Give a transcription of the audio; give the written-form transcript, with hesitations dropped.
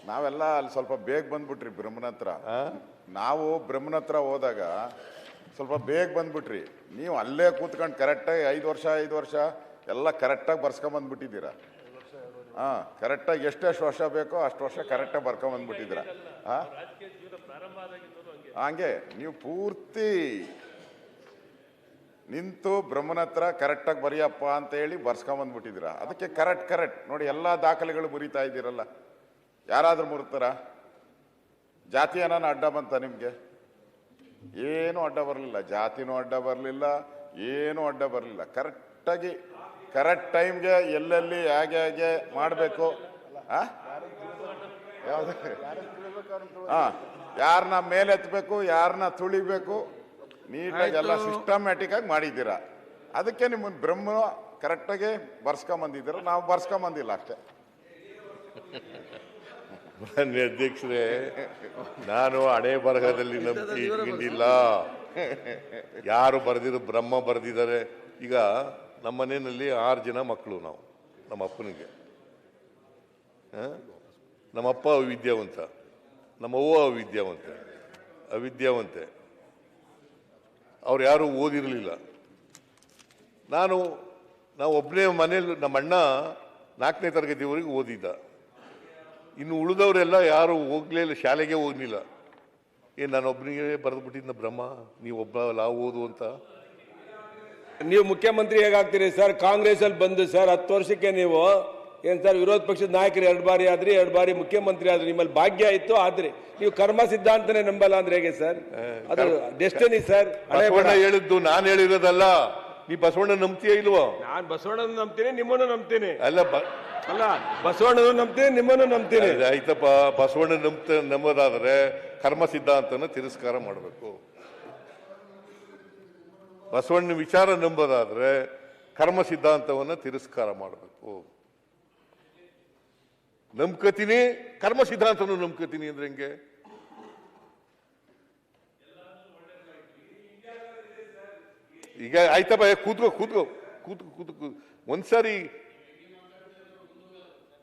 ನಾವೆಲ್ಲ ಅಲ್ಲಿ ಸ್ವಲ್ಪ ಬೇಗ ಬಂದ್ಬಿಟ್ರಿ ಬ್ರಹ್ಮನ ಹತ್ರ. ನಾವು ಬ್ರಹ್ಮನ ಹತ್ರ ಹೋದಾಗ ಸ್ವಲ್ಪ ಬೇಗ ಬಂದ್ಬಿಟ್ರಿ. ನೀವು ಅಲ್ಲೇ ಕೂತ್ಕೊಂಡು ಕರೆಕ್ಟಾಗಿ 5 ವರ್ಷ ಎಲ್ಲ ಕರೆಕ್ಟಾಗಿ ಬರ್ಸ್ಕೊಂಬಂದ್ಬಿಟ್ಟಿದ್ದೀರಾ. ಹಾಂ, ಕರೆಕ್ಟಾಗಿ ಎಷ್ಟೆಷ್ಟು ವರ್ಷ ಬೇಕೋ ಅಷ್ಟು ವರ್ಷ ಕರೆಕ್ಟಾಗಿ ಬರ್ಕೊಂಬಂದ್ಬಿಟ್ಟಿದ್ದೀರಾ. ಹಾಂ, ಹಂಗೆ ನೀವು ಪೂರ್ತಿ ನಿಂತು ಬ್ರಹ್ಮನ ಹತ್ರ ಕರೆಕ್ಟಾಗಿ ಬರೆಯಪ್ಪ ಅಂತ ಹೇಳಿ ಬರ್ಸ್ಕೊಂಬಂದ್ಬಿಟ್ಟಿದ್ದೀರಾ. ಅದಕ್ಕೆ ಕರೆಕ್ಟ್ ನೋಡಿ, ಎಲ್ಲ ದಾಖಲೆಗಳು ಮುರಿತಾ ಇದ್ದೀರಲ್ಲ. ಯಾರಾದರೂ ಮುರಿತಾರ? ಜಾತಿ ಏನಾನ ಅಡ್ಡ ಬಂತ ನಿಮಗೆ? ಏನೂ ಅಡ್ಡ ಬರಲಿಲ್ಲ. ಜಾತಿನೂ ಅಡ್ಡ ಬರಲಿಲ್ಲ, ಏನೂ ಅಡ್ಡ ಬರಲಿಲ್ಲ. ಕರೆಕ್ಟಾಗಿ ಕರೆಕ್ಟ್ ಟೈಮ್ಗೆ ಎಲ್ಲೆಲ್ಲಿ ಹೇಗೆ ಮಾಡಬೇಕು. ಯಾವುದು? ಹಾಂ, ಯಾರನ್ನ ಮೇಲೆತ್ತಬೇಕು, ಯಾರನ್ನ ತುಳಿಬೇಕು, ನೀಟಾಗಿ ಎಲ್ಲ ಸಿಸ್ಟಮ್ಯಾಟಿಕ್ ಆಗಿ ಮಾಡಿದ್ದೀರಾ. ಅದಕ್ಕೆ ನಿಮ್ಮನ್ನು ಬ್ರಹ್ಮ ಕರೆಕ್ಟಾಗಿ ಬರ್ಸ್ಕೊಂಬಂದಿದ್ದೀರ. ನಾವು ಬರ್ಸ್ಕೊಂಬಂದಿಲ್ಲ ಅಷ್ಟೇ. ಮಾನ್ಯ ಅಧ್ಯಕ್ಷರೇ, ನಾನು ಹಣೆ ಬರಹದಲ್ಲಿ ನಂಬಿಕೆ ಇಟ್ಕೊಂಡಿಲ್ಲ. ಯಾರು ಬರೆದಿರೋ ಬ್ರಹ್ಮ ಬರೆದಿದ್ದಾರೆ. ಈಗ ನಮ್ಮ ಮನೆಯಲ್ಲಿ 6 ಜನ ಮಕ್ಕಳು. ನಾವು ನಮ್ಮ ಅಪ್ಪನಿಗೆ, ನಮ್ಮಪ್ಪ ಅವಿದ್ಯಾವಂತ, ನಮ್ಮವ್ವ ಅವಿದ್ಯಾವಂತೆ. ಅವ್ರು ಯಾರು ಓದಿರಲಿಲ್ಲ. ನಾವು ಒಬ್ಬನೇ ಮನೇಲಿ, ನಮ್ಮ ಅಣ್ಣ 4ನೇ ತರಗತಿವರೆಗೆ ಓದಿದ್ದ. ಇನ್ನು ಉಳಿದವರೆಲ್ಲ ಯಾರು ಹೋಗ್ಲೇ ಇಲ್ಲ, ಶಾಲೆಗೆ ಹೋಗ್ಲಿಲ್ಲ. ನಾನು ಒಬ್ಬನಿಗೆ ಬರೆದು ಬಿಟ್ಟಿದ್ದ ಬ್ರಹ್ಮ, ನೀವು ಒಬ್ಬ ನಾವು ಓದು ಅಂತ. ನೀವು ಮುಖ್ಯಮಂತ್ರಿ ಹೇಗಾಗ್ತೀರಿ ಸರ್? ಕಾಂಗ್ರೆಸ್ ಅಲ್ಲಿ ಬಂದು ಸರ್ 10 ವರ್ಷಕ್ಕೆ ನೀವು ಏನ್ ಸರ್ ವಿರೋಧ ಪಕ್ಷದ ನಾಯಕರು 2 ಬಾರಿ ಆದ್ರಿ, 2 ಬಾರಿ ಮುಖ್ಯಮಂತ್ರಿ ಆದ್ರಿ. ನಿಮ್ಮಲ್ಲಿ ಭಾಗ್ಯ ಇತ್ತು, ಆದ್ರೆ ನೀವು ಕರ್ಮ ಸಿದ್ಧಾಂತನೇ ನಂಬಲ್ಲ ಅಂದ್ರೆ ಹೇಗೆ ಸರ್? ಅದು ಡೆಸ್ಟಿನಿ ಸರ್. ಬಸವಣ್ಣ ಹೇಳಿದ್ದು ನಾನು ಹೇಳಿರೋದಲ್ಲ. ನೀ ಬಸವಣ್ಣ ನಂಬ್ತೀಯ ಇಲ್ವೋ? ನಾನ್ ಬಸವಣ್ಣನ ನಂಬ್ತೀನಿ, ನಿಮ್ಮನ್ನು ನಂಬ್ತೀನಿ. ಅಲ್ಲ ಬಸವಣ್ಣನು ನಂಬ್ತೀನಿ, ನಿಮ್ಮನ್ನು ನಂಬ್ತೀನಿ. ಆಯ್ತಪ್ಪ, ಬಸವಣ್ಣ ನಂಬೋದಾದ್ರೆ ಕರ್ಮ ಸಿದ್ಧಾಂತನ ತಿರಸ್ಕಾರ ಮಾಡಬೇಕು. ಬಸವಣ್ಣ ವಿಚಾರ ನಂಬೋದಾದ್ರೆ ಕರ್ಮ ಸಿದ್ಧಾಂತವನ್ನ ತಿರಸ್ಕಾರ ಮಾಡಬೇಕು. ನಂಬ್ಕತೀನಿ, ಕರ್ಮ ಸಿದ್ಧಾಂತನೂ ನಂಬ್ಕತೀನಿ ಅಂದ್ರೆ ಹೆಂಗೆ? ಈಗ ಆಯ್ತಪ್ಪ, ಕೂತ್ಕೋ. ಒಂದ್ಸಾರಿ